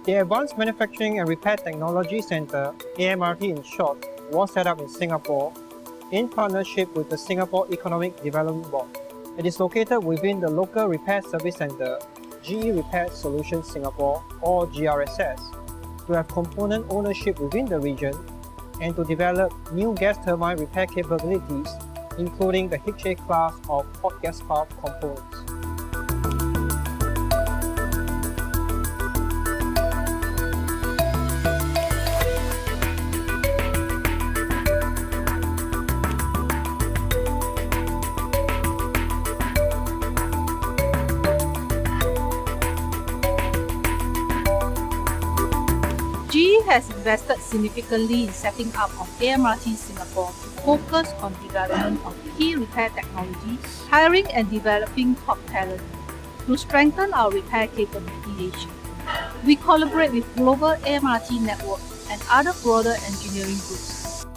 The Advanced Manufacturing and Repair Technology Centre, AMRT in short, was set up in Singapore in partnership with the Singapore Economic Development Board. It is located within the local repair service centre, GE Repair Solutions Singapore or GRSS, to have component ownership within the region and to develop new gas turbine repair capabilities, including the HA class of hot gas pump components. GE has invested significantly in setting up of AMRT Singapore to focus on development of key repair technology, hiring and developing top talent to strengthen our repair capability. We collaborate with global AMRT network and other broader engineering groups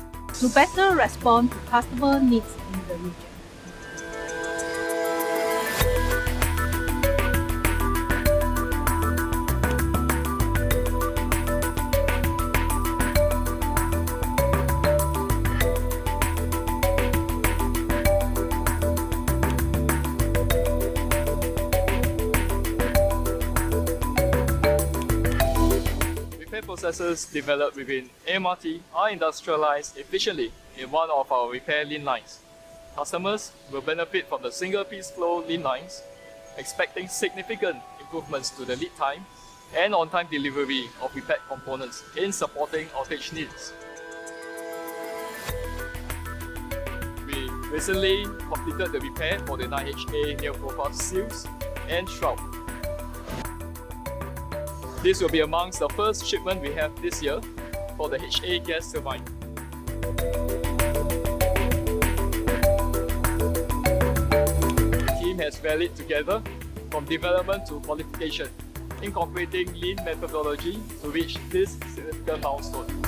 to better respond to customer needs in the region. Repair processes developed within AMRT are industrialized efficiently in one of our repair lean lines. Customers will benefit from the single-piece flow lean lines, expecting significant improvements to the lead time and on-time delivery of repaired components in supporting outage needs. We recently completed the repair for the 9HA nail profile seals and shroud. This will be amongst the first shipment we have this year for the HA gas turbine. The team has rallied together from development to qualification, incorporating lean methodology to reach this significant milestone.